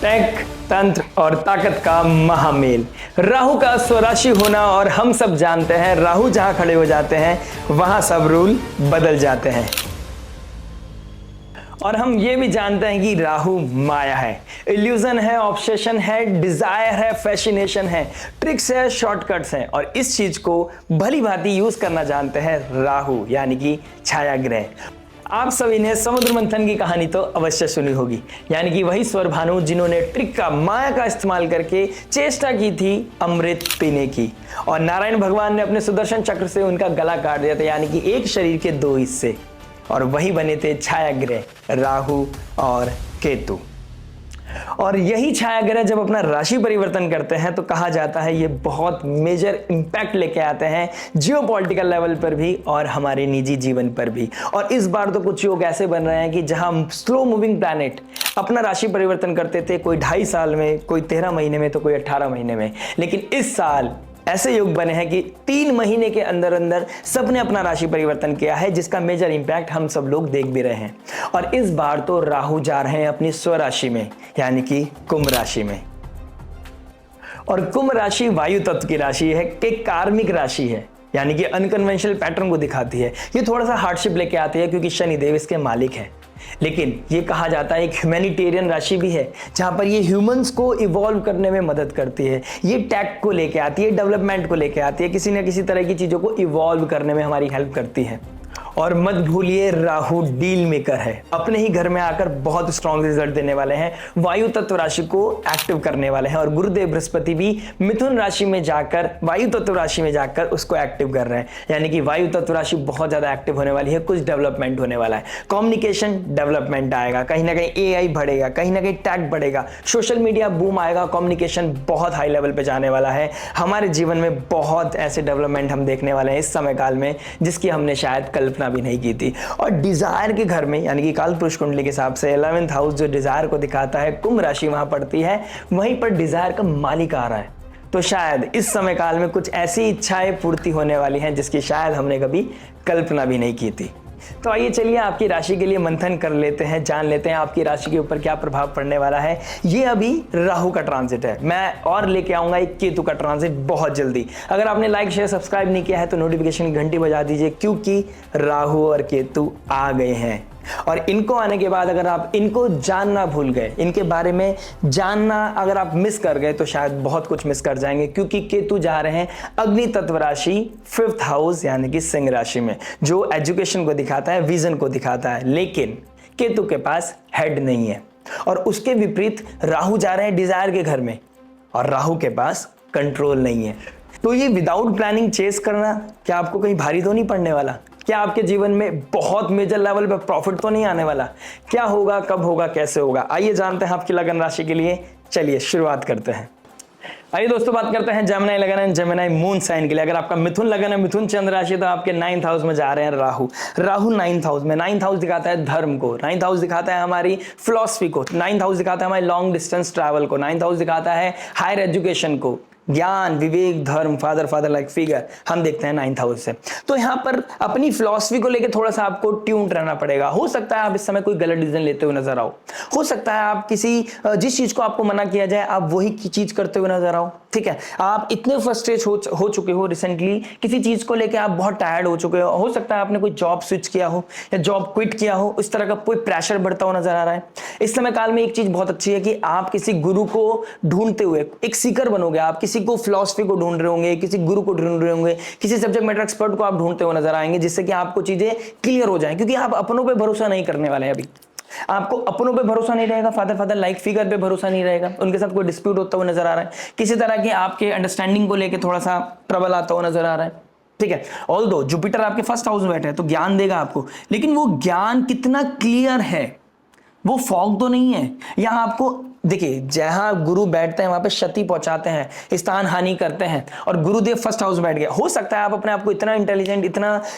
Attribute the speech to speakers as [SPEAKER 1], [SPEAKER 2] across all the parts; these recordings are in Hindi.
[SPEAKER 1] टेक, तंत्र और ताकत का महामेल। राहु का स्वराशि होना, और हम सब जानते हैं राहु जहां खड़े हो जाते हैं वहां सब रूल बदल जाते हैं। और हम ये भी जानते हैं कि राहु माया है, इल्यूजन है, ऑब्सेशन है, डिजायर है, फैसिनेशन है, ट्रिक्स है, शॉर्टकट्स हैं। और इस चीज को भली भांति यूज करना जानते हैं राहु, यानी कि छाया ग्रह। आप सभी ने समुद्र मंथन की कहानी तो अवश्य सुनी होगी, यानी कि वही स्वर भानु जिन्होंने ट्रिक का, माया का इस्तेमाल करके चेष्टा की थी अमृत पीने की, और नारायण भगवान ने अपने सुदर्शन चक्र से उनका गला काट दिया था, यानी कि एक शरीर के दो हिस्से, और वही बने थे छाया ग्रह राहु और केतु। और यही छाया ग्रह जब अपना राशि परिवर्तन करते हैं तो कहा जाता है ये बहुत मेजर इंपैक्ट लेके आते हैं जियोपॉलिटिकल लेवल पर भी और हमारे निजी जीवन पर भी। और इस बार तो कुछ योग ऐसे बन रहे हैं कि जहां स्लो मूविंग प्लैनेट अपना राशि परिवर्तन करते थे, कोई 2.5 साल में, कोई 13 महीने में, तो कोई 18 महीने में, लेकिन इस साल ऐसे योग बने हैं कि 3 महीने के अंदर अंदर सबने अपना राशि परिवर्तन किया है, जिसका मेजर इंपैक्ट हम सब लोग देख भी रहे हैं। और इस बार तो राहु जा रहे हैं अपनी स्वराशि में, यानी कि कुंभ राशि में। और कुंभ राशि वायु तत्व की राशि है, कि कार्मिक राशि है, यानी कि अनकन्वेंशनल पैटर्न को दिखाती है। ये थोड़ा सा हार्डशिप लेके आती है क्योंकि शनिदेव इसके मालिक है, लेकिन ये कहा जाता है एक ह्यूमैनिटेरियन राशि भी है, जहां पर ये ह्यूमंस को इवॉल्व करने में मदद करती है। ये टेक को लेके आती है, डेवलपमेंट को लेके आती है, किसी न किसी तरह की चीजों को इवॉल्व करने में हमारी हेल्प करती है। और मत भूलिए राहु डील मेकर है, अपने ही घर में आकर बहुत स्ट्रॉन्ग रिजल्ट देने वाले हैं, वायु तत्व राशि को एक्टिव करने वाले हैं। और गुरुदेव बृहस्पति भी मिथुन राशि में जाकर, वायु तत्व राशि में जाकर उसको एक्टिव कर रहे हैं, यानी कि वायु तत्व राशि बहुत ज्यादा एक्टिव होने वाली है। कुछ डेवलपमेंट होने वाला है, कम्युनिकेशन डेवलपमेंट आएगा, कहीं ना कहीं AI बढ़ेगा, कहीं ना कहीं टैग बढ़ेगा, सोशल मीडिया बूम आएगा, कम्युनिकेशन बहुत हाई लेवल पे जाने वाला है। हमारे जीवन में बहुत ऐसे डेवलपमेंट हम देखने वाले हैं इस समय काल में जिसकी हमने शायद कल्पना भी नहीं की थी। और डिजायर के घर में, यानी कि कालपुरुष कुंडली के हिसाब से 11th हाउस जो डिजायर को दिखाता है, कुंभ राशि वहां पड़ती है, वहीं पर डिजायर का मालिक आ रहा है। तो शायद इस समय काल में कुछ ऐसी इच्छाएं पूर्ति होने वाली हैं जिसकी शायद हमने कभी कल्पना भी नहीं की थी। तो आइए चलिए आपकी राशि के लिए मंथन कर लेते हैं, जान लेते हैं आपकी राशि के ऊपर क्या प्रभाव पड़ने वाला है। ये अभी राहु का ट्रांजिट है, मैं और लेके आऊंगा एक केतु का ट्रांजिट बहुत जल्दी। अगर आपने लाइक शेयर सब्सक्राइब नहीं किया है तो नोटिफिकेशन घंटी बजा दीजिए, क्योंकि राहु और केतु आ गए हैं। और इनको आने के बाद अगर आप इनको जानना भूल गए, इनके बारे में जानना अगर आप मिस कर गए तो शायद बहुत कुछ मिस कर जाएंगे, क्योंकि केतु जा रहे हैं अग्नि तत्व राशि 5th हाउस, यानी कि सिंह राशि में, जो एजुकेशन को दिखाता है, विजन को दिखाता है। लेकिन केतु के पास हेड नहीं है, और उसके विपरीत राहु जा रहे हैं डिजायर के घर में, और राहु के पास कंट्रोल नहीं है। तो ये विदाउट प्लानिंग चेस करना क्या आपको कहीं भारी तो नहीं पड़ने वाला? क्या आपके जीवन में बहुत मेजर लेवल पे प्रॉफिट तो नहीं आने वाला? क्या होगा, कब होगा, कैसे होगा? आइए जानते हैं आपकी लगन राशि के लिए। चलिए शुरुआत करते हैं। आइए दोस्तों बात करते हैं जेमिनी लगन एंड जेमिनी मून साइन के लिए। अगर आपका मिथुन लगन है, मिथुन चंद्र राशि, तो आपके 9th हाउस में जा रहे हैं राहु। राहु 9th हाउस में, 9th हाउस दिखाता है धर्म को, 9th हाउस दिखाता है हमारी फिलॉसफी को, 9th हाउस दिखाता है हमारे लॉन्ग डिस्टेंस ट्रैवल को, 9th हाउस दिखाता है हायर एजुकेशन को, ज्ञान, विवेक, धर्म, फादर लाइक फिगर हम देखते हैं 9th हाउस से। तो यहाँ पर अपनी फिलॉसफी को लेकर थोड़ा सा आपको ट्यून्ड रहना पड़ेगा। हो सकता है आप इस समय कोई गलत डिसीजन लेते हुए नजर आओ, हो सकता है आप किसी जिस चीज को आपको मना किया जाए आप वही चीज करते हुए नजर आओ। ठीक है, आप इतने फ्रस्ट्रेट हो चुके हो रिसेंटली, किसी चीज को लेकर आप बहुत टायर्ड हो चुके हो सकता है आपने कोई जॉब स्विच किया हो या जॉब क्विट किया हो, इस तरह का कोई प्रेशर बढ़ता हुआ नजर आ रहा है। इस समय काल में एक चीज बहुत अच्छी है कि आप किसी गुरु को ढूंढते हुए एक सीकर बनोगे, आप किसी को फिलॉसफी को ढूंढ रहे होंगे, किसी गुरु को ढूंढ रहे होंगे, किसी सब्जेक्ट मैटर एक्सपर्ट को आप ढूंढते हुए नजर आएंगे, जिससे कि आपको चीजें क्लियर हो जाएं, क्योंकि आप अपनों पे भरोसा नहीं करने वाले हैं। अभी आपको अपनों पे भरोसा नहीं रहेगा, फादर लाइक फिगर पे भरोसा नहीं रहेगा, उनके साथ कोई डिस्प्यूट होता हुआ नजर आ रहा है, किसी तरह की आपके अंडरस्टैंडिंग को लेकर थोड़ा सा ट्रबल आता हुआ नजर आ रहा है। ठीक है, ऑल्दो जुपिटर आपके 1st हाउस में बैठे हैं तो ज्ञान देगा आपको, लेकिन वो ज्ञान कितना क्लियर है, वो फॉग तो नहीं है। यहां आपको देखिए, जहां गुरु बैठते हैं वहां पे क्षति पहुंचाते हैं, स्थान हानि करते हैं, और गुरुदेव 1st हाउस बैठ गया। हो सकता है आप अपने आप को इतना इंटेलिजेंट,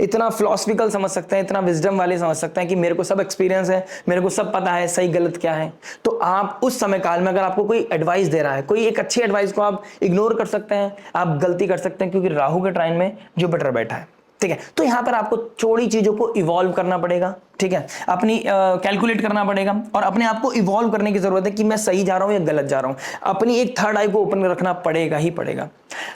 [SPEAKER 1] इतना फिलोसफिकल समझ सकते हैं, इतना विजडम वाले समझ सकते हैं कि मेरे को सब एक्सपीरियंस है, मेरे को सब पता है सही गलत क्या है। तो आप उस समय काल में अगर आपको कोई एडवाइस दे रहा है, कोई एक अच्छी एडवाइस को आप इग्नोर कर सकते हैं, आप गलती कर सकते हैं, क्योंकि राहु के ट्राइन में जुपिटर बैठा है। ठीक है। तो यहां पर आपको थोड़ी चीजों को इवॉल्व करना पड़ेगा, ठीक है, अपनी कैलकुलेट करना पड़ेगा और अपने आप को इवॉल्व करने की जरूरत है कि मैं सही जा रहा हूं या गलत जा रहा हूं। अपनी एक थर्ड आई को ओपन रखना पड़ेगा ही पड़ेगा।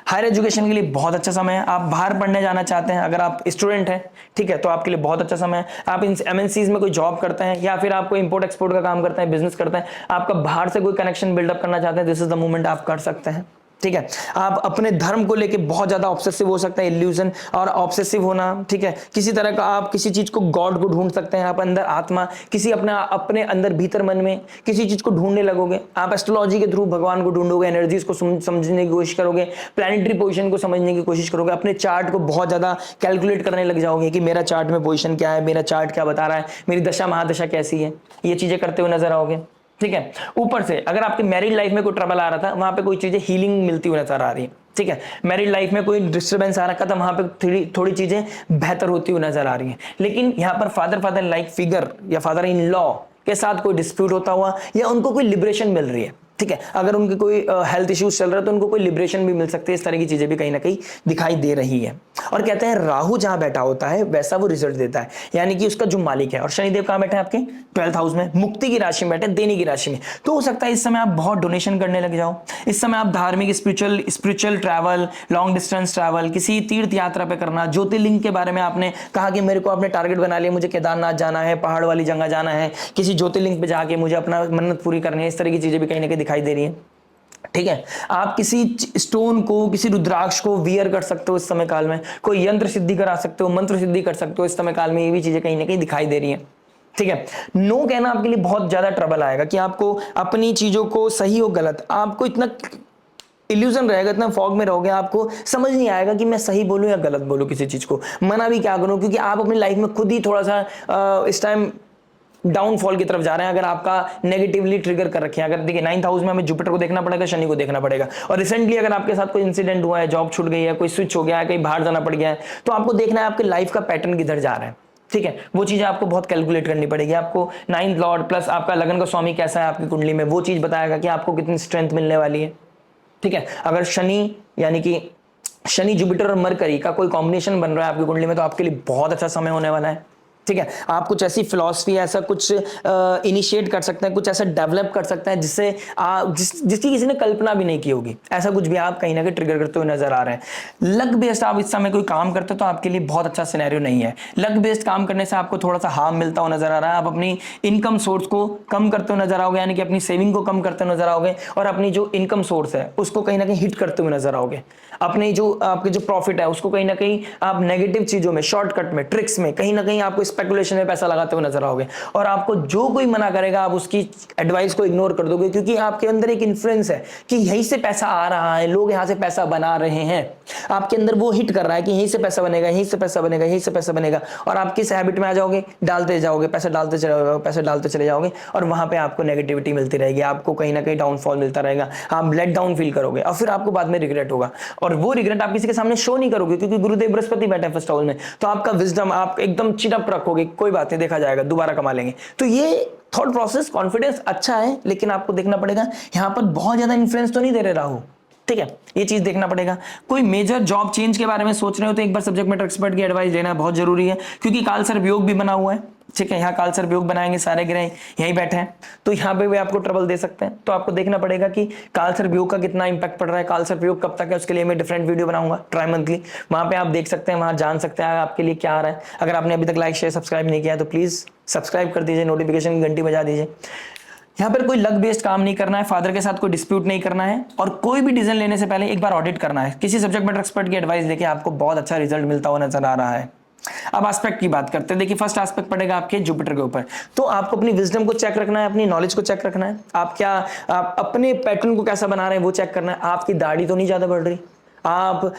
[SPEAKER 1] हायर एजुकेशन के लिए बहुत अच्छा समय है। आप बाहर पढ़ने जाना चाहते हैं, अगर आप स्टूडेंट हैं, ठीक है, तो आपके लिए बहुत अच्छा समय है। आप इन एमएनसीज में कोई जॉब करते हैं या फिर आप कोई इंपोर्ट एक्सपोर्ट का काम करते हैं, बिजनेस करते हैं, आपका बाहर से कोई कनेक्शन बिल्डअप करना चाहते हैं, दिस इज द मोमेंट आप कर सकते हैं, ठीक है। आप अपने धर्म को लेके बहुत ज्यादा ऑब्सेसिव हो सकते हैं, इल्यूजन और ऑब्सेसिव होना, ठीक है, किसी तरह का आप किसी चीज को गॉड को ढूंढ सकते हैं, आप अंदर आत्मा किसी अपने अंदर भीतर मन में किसी चीज को ढूंढने लगोगे। आप एस्ट्रोलॉजी के थ्रू भगवान को ढूंढोगे, एनर्जीज को समझने की कोशिश करोगे, प्लैनेटरी पोजीशन को समझने की कोशिश करोगे, अपने चार्ट को बहुत ज्यादा कैलकुलेट करने लग जाओगे कि मेरा चार्ट में पोजीशन क्या है, मेरा चार्ट क्या बता रहा है, मेरी दशा महादशा कैसी है, ये चीजें करते हुए नजर आओगे, ठीक है। ऊपर से अगर आपकी मैरिड लाइफ में कोई ट्रबल आ रहा था, वहां पे कोई चीजें हीलिंग मिलती हुई नजर आ रही है, ठीक है। मैरिड लाइफ में कोई डिस्टर्बेंस आ रहा था, वहां पे थोड़ी चीजें बेहतर होती हुई नजर आ रही हैं। लेकिन यहां पर फादर लाइक फिगर या फादर इन लॉ के साथ कोई डिस्प्यूट होता हुआ या उनको कोई लिबरेशन मिल रही है, ठीक है, अगर उनके कोई हेल्थ इश्यूज चल रहा है तो उनको कोई लिबरेशन भी मिल सकती है। इस तरह की चीजें भी कहीं ना कहीं दिखाई दे रही है। और कहते हैं राहु जहां बैठा होता है वैसा वो रिजल्ट देता है, यानी कि उसका जो मालिक है। और शनिदेव कहां बैठे हैं आपके 12th हाउस में, मुक्ति की राशि में बैठे, देने की राशि में। तो हो सकता है इस समय आप बहुत डोनेशन करने लग जाओ, इस समय आप धार्मिक spiritual travel, long distance travel, किसी तीर्थ यात्रा पे करना, ज्योतिर्लिंग के बारे में आपने कहा कि मेरे को आपने टारगेट बना लिया, मुझे केदारनाथ जाना है, पहाड़ वाली जगह जाना है, किसी ज्योतिर्लिंग पे जाके मुझे अपना मन्नत पूरी करनी है, इस तरह की चीजें भी कहीं ना कहीं दिखाई दे रही है, ठीक है। आप किसी स्टोन को, किसी रुद्राक्ष को वियर कर सकते हो इस समय काल में, कोई यंत्र सिद्धि करा सकते हो, मंत्र सिद्धि कर सकते हो इस समय काल में, ये भी चीजें कहीं ना कहीं दिखाई दे रही है, ठीक है। नो कहना आपके लिए बहुत ज्यादा ट्रबल आएगा कि आपको अपनी चीजों को सही हो गलत, आपको इतना इल्यूजन रहेगा, इतना फॉग में रहोगे, आपको समझ नहीं आएगा कि मैं सही बोलूं या गलत बोलूं, किसी चीज को मना भी क्या करूं, क्योंकि आप अपनी लाइफ में खुद ही थोड़ा सा इस टाइम डाउनफॉल की तरफ जा रहे हैं। अगर आपका नेगेटिवली ट्रिगर कर रखे हैं, अगर देखिए 9th हाउस में हमें जुपिटर को देखना पड़ेगा, शनि को देखना पड़ेगा। और रिसेंटली अगर आपके साथ कोई इंसिडेंट हुआ है, जॉब छूट गई है, कोई स्विच हो गया है, कहीं बाहर जाना पड़ गया है, तो आपको देखना है आपके लाइफ का पैटर्न किधर जा रहा है, ठीक है। वो चीजें आपको बहुत कैलकुलेट करनी पड़ेगी। आपको 9th लॉर्ड प्लस आपका लगन का स्वामी कैसा है आपकी कुंडली में, वो चीज बताएगा कि आपको कितनी स्ट्रेंथ मिलने वाली है, ठीक है। अगर शनि यानी कि शनि, जुपिटर और मरकरी का कोई कॉम्बिनेशन बन रहा है आपकी कुंडली में, तो आपके लिए बहुत अच्छा समय होने वाला है, ठीक है। आप कुछ ऐसी फिलॉसफी, ऐसा कुछ इनिशिएट कर सकते हैं, कुछ ऐसा डेवलप कर सकते हैं जिससे जिसकी किसी ने कल्पना भी नहीं की होगी। ऐसा कुछ भी आप कहीं ना कहीं ट्रिगर करते हुए नजर आ रहे हैं। लक बेस्ड आप इस समय कोई काम करते हो तो आपके लिए बहुत अच्छा सिनेरियो नहीं है। लक बेस्ड काम करने से आपको थोड़ा सा हार्म मिलता हुआ नजर आ रहा है। आप अपनी इनकम सोर्स को कम करते हुए नजर आओगे, यानी कि अपनी सेविंग को कम करते हुए नजर आओगे, और अपनी जो इनकम सोर्स है उसको कहीं ना कहीं हिट करते हुए नजर आओगे। अपने जो आपके जो प्रॉफिट है उसको कहीं ना कहीं आप नेगेटिव चीजों में, शॉर्टकट में, ट्रिक्स में कहीं ना कहीं आपको स्पेकुलेशन में पैसा लगाते हुए नजर आओगे। और आपको जो कोई मना करेगा आप उसकी एडवाइस को इग्नोर कर दोगे, क्योंकि आपके अंदर एक इन्फ्लुएंस है कि यहीं से पैसा आ रहा है, लोग यहां से पैसा बना रहे हैं। आपके अंदर वो हिट कर रहा है कि यहीं से पैसा बनेगा, यहीं से पैसा बनेगा, यहीं से पैसा बनेगा, और आप किस हैबिट में आ जाओगे, डालते जाओगे, पैसा डालते चले जाओगे, पैसा डालते चले जाओगे, और वहां पे आपको नेगेटिविटी मिलती रहेगी, आपको कहीं ना कहीं डाउनफॉल मिलता रहेगा, आप लेट डाउन फील करोगे, और फिर आपको बाद में रिग्रेट होगा। और वो रिग्रेट आप किसी के सामने शो नहीं करोगे, क्योंकि गुरुदेव बृहस्पति बैठे हैं फर्स्ट हाउस में, तो आपका विजडम आप एकदम चिटअप रखोगे, कोई बात नहीं, देखा जाएगा, दोबारा कमा लेंगे। तो ये थॉट प्रोसेस, कॉन्फिडेंस अच्छा है, लेकिन आपको देखना पड़ेगा यहां पर बहुत ज्यादा इन्फ्लुएंस तो नहीं दे रहे राहु, ठीक है, ये चीज देखना पड़ेगा। कोई मेजर जॉब चेंज के बारे में सोच रहे हो तो एक बार सब्जेक्ट मैटर एक्सपर्ट की एडवाइस लेना बहुत जरूरी है, क्योंकि काल सर्प योग भी बना हुआ है, ठीक है। यहाँ काल सर्प योग बनाएंगे, सारे ग्रह यहीं बैठे हैं, तो यहाँ पे भी आपको ट्रबल दे सकते हैं। तो आपको देखना पड़ेगा कि काल सर्प योग का कितना इंपैक्ट पड़ रहा है, काल सर्प योग कब तक है, उसके लिए मैं डिफरेंट वीडियो बनाऊंगा ट्राई मंथली, वहां पे आप देख सकते हैं, वहां जान सकते हैं आपके लिए क्या आ रहा है। अगर आपने अभी तक लाइक शेयर सब्सक्राइब नहीं किया तो प्लीज सब्सक्राइब कर दीजिए, नोटिफिकेशन की घंटी बजा दीजिए। यहाँ पर कोई लक बेस्ड काम नहीं करना है, फादर के साथ कोई डिस्प्यूट नहीं करना है, और कोई भी डिसीजन लेने से पहले एक बार ऑडिट करना है। किसी सब्जेक्ट मैटर एक्सपर्ट की एडवाइस लेके आपको बहुत अच्छा रिजल्ट मिलता हुआ नजर आ रहा है। अब एस्पेक्ट की बात करते हैं। देखिए फर्स्ट एस्पेक्ट पड़ेगा आपके जुपिटर के ऊपर, तो आपको अपनी विजडम को चेक रखना है, अपनी नॉलेज को चेक रखना है, आप अपने पैटर्न को कैसा बना रहे हैं वो चेक करना है। आपकी दाढ़ी तो नहीं ज्यादा बढ़ रही, आप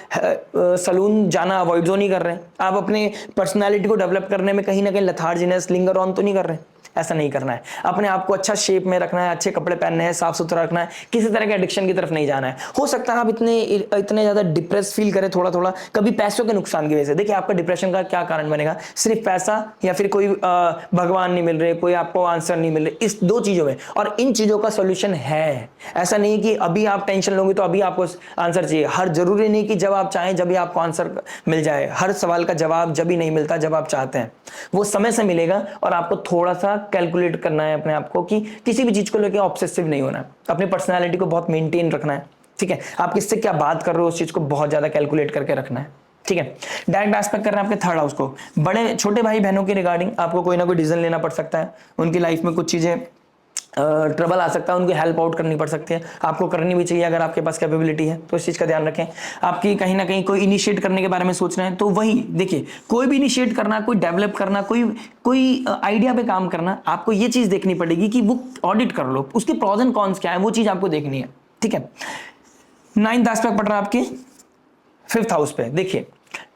[SPEAKER 1] सलून जाना अवॉइड तो नहीं कर रहे हैं, आप अपने पर्सनालिटी को डेवलप करने में कहीं ना कहीं लथार्जिनेस, लिंगर ऑन तो नहीं कर रहे हैं। ऐसा नहीं करना है। अपने आप को अच्छा शेप में रखना है, अच्छे कपड़े पहनने हैं, साफ सुथरा रखना है, किसी तरह के एडिक्शन की तरफ नहीं जाना है। हो सकता है आप इतने ज्यादा डिप्रेस फील करें थोड़ा थोड़ा, कभी पैसों के नुकसान की वजह से। देखिए आपका डिप्रेशन का क्या कारण बनेगा, सिर्फ पैसा या फिर कोई भगवान नहीं मिल रहे, कोई आपको आंसर नहीं मिल रहे, इस दो चीजों में। और इन चीजों का सोल्यूशन है, ऐसा नहीं कि अभी आप टेंशन लोगे तो अभी आपको आंसर चाहिए। हर जरूरी नहीं कि जब आप चाहें जब भी आपको आंसर मिल जाए। हर सवाल का जवाब जब भी नहीं मिलता जब आप चाहते हैं, वो समय से मिलेगा। और आपको थोड़ा सा कैलकुलेट करना है अपने आप को कि किसी भी चीज को लेकर ऑब्सेसिव नहीं होना है, अपनी पर्सनैलिटी को बहुत मेंटेन रखना है, ठीक है। आप किससे क्या बात कर रहे हो उस चीज को बहुत ज्यादा कैलकुलेट करके रखना है, ठीक है। डायरेक्ट एस्पेक्ट कर रहे हैं आपके थर्ड हाउस को। बड़े छोटे भाई बहनों के रिगार्डिंग आपको कोई ना कोई डिसीजन लेना पड़ सकता है, उनकी लाइफ में कुछ चीजें ट्रबल आ सकता है, उनकी हेल्प आउट करनी पड़ सकती है, आपको करनी भी चाहिए अगर आपके पास कैपेबिलिटी है तो इस चीज़ का ध्यान रखें। आपकी कहीं ना कहीं कोई इनिशिएट करने के बारे में सोच रहे हैं तो वही देखिए, कोई भी इनिशिएट करना, कोई डेवलप करना, कोई आइडिया पे काम करना, आपको ये चीज़ देखनी पड़ेगी कि वो ऑडिट कर लो, उसके प्रॉज एंड कॉन्स क्या है, वो चीज़ आपको देखनी है, ठीक है। 9th एस्पेक्ट पड़ रहा है आपके 5th हाउस पे। देखिए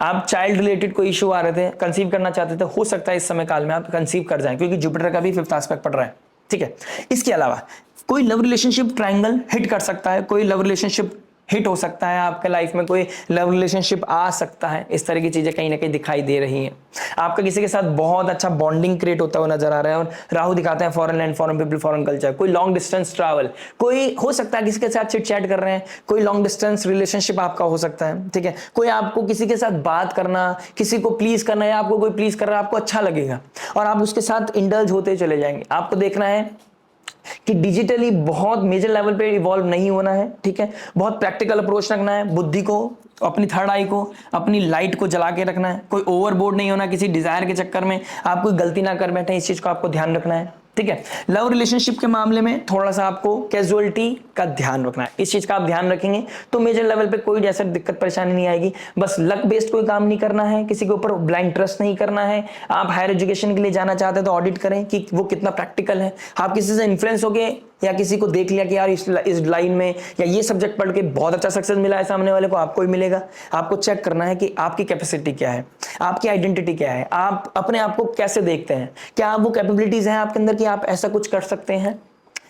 [SPEAKER 1] आप चाइल्ड रिलेटेड कोई इशू आ रहे थे, कंसीव करना चाहते थे, हो सकता है इस समय काल में आप कंसीव कर जाएं क्योंकि जुपिटर का भी 5th एस्पेक्ट पड़ रहा है, ठीक है। इसके अलावा कोई लव रिलेशनशिप ट्रायंगल हिट कर सकता है, कोई लव रिलेशनशिप हिट हो सकता है, आपके लाइफ में कोई लव रिलेशनशिप आ सकता है, इस तरह की चीजें कहीं ना कहीं दिखाई दे रही हैं। आपका किसी के साथ बहुत अच्छा बॉन्डिंग क्रिएट होता हुआ नजर आ रहा है। और राहु दिखाते हैं foreign land, foreign people, foreign culture, कोई लॉन्ग डिस्टेंस ट्रैवल, कोई हो सकता है किसी के साथ चिट चैट कर रहे हैं, कोई लॉन्ग डिस्टेंस रिलेशनशिप आपका हो सकता है, ठीक है। कोई आपको किसी के साथ बात करना, किसी को प्लीज करना, या आपको कोई प्लीज कर रहा है, आपको अच्छा लगेगा और आप उसके साथ इंडल्ज होते चले जाएंगे। आपको देखना है कि डिजिटली बहुत मेजर लेवल पे इवॉल्व नहीं होना है, ठीक है। बहुत प्रैक्टिकल अप्रोच रखना है, बुद्धि को, अपनी थर्ड आई को, अपनी लाइट को जला के रखना है। कोई ओवरबोर्ड नहीं होना, किसी डिजायर के चक्कर में आप कोई गलती ना कर बैठे, इस चीज को आपको ध्यान रखना है, ठीक है। लव रिलेशनशिप के मामले में थोड़ा सा आपको कैजुअलिटी का ध्यान रखना है, इस चीज का आप ध्यान रखेंगे तो मेजर लेवल पे कोई जैसा दिक्कत परेशानी नहीं आएगी। बस लक बेस्ड कोई काम नहीं करना है, किसी के ऊपर ब्लाइंड ट्रस्ट नहीं करना है। आप हायर एजुकेशन के लिए जाना चाहते हैं तो ऑडिट करें कि वो कितना प्रैक्टिकल है। आप किसी से इन्फ्लुएंस हो गए या किसी को देख लिया कि यार इस लाइन में या ये सब्जेक्ट पढ़ के बहुत अच्छा सक्सेस मिला है सामने वाले को, आपको ही मिलेगा। आपको चेक करना है कि आपकी कैपेसिटी क्या है, आपकी आइडेंटिटी क्या है, आप अपने आप को कैसे देखते हैं, क्या वो कैपेबिलिटीज हैं आपके अंदर कि आप ऐसा कुछ कर सकते हैं,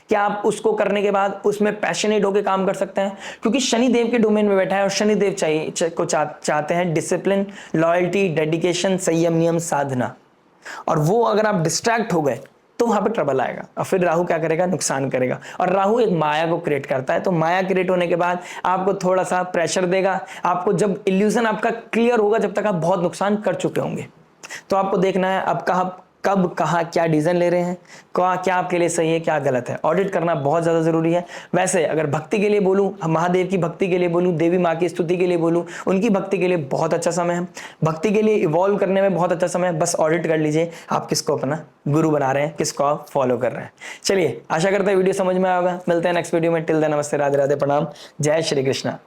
[SPEAKER 1] क्या आप उसको करने के बाद उसमें पैशनेट होकर काम कर सकते हैं। क्योंकि शनि देव के डोमेन में बैठा है और शनि देव चाहते हैं डिसिप्लिन, लॉयल्टी, डेडिकेशन, संयम, नियम, साधना। और वो अगर आप डिस्ट्रैक्ट हो गए तो वहां पे ट्रबल आएगा और फिर राहु क्या करेगा, नुकसान करेगा। और राहु एक माया को क्रिएट करता है, तो माया क्रिएट होने के बाद आपको थोड़ा सा प्रेशर देगा। आपको जब इल्यूजन आपका क्लियर होगा, जब तक आप बहुत नुकसान कर चुके होंगे, तो आपको देखना है अब कब कहाँ क्या डिसीजन ले रहे हैं, क्या आपके लिए सही है, क्या गलत है। ऑडिट करना बहुत ज्यादा जरूरी है। वैसे अगर भक्ति के लिए बोलूं, महादेव की भक्ति के लिए बोलूं, देवी माँ की स्तुति के लिए बोलूं, उनकी भक्ति के लिए बहुत अच्छा समय है। भक्ति के लिए इवॉल्व करने में बहुत अच्छा समय है। बस ऑडिट कर लीजिए आप किसको अपना गुरु बना रहे हैं, किसको आप फॉलो कर रहे हैं। चलिए, आशा करता है वीडियो समझ में आएगा। मिलते हैं नेक्स्ट वीडियो में। टिल देन नमस्ते, राधे राधे, प्रणाम, जय श्री कृष्णा।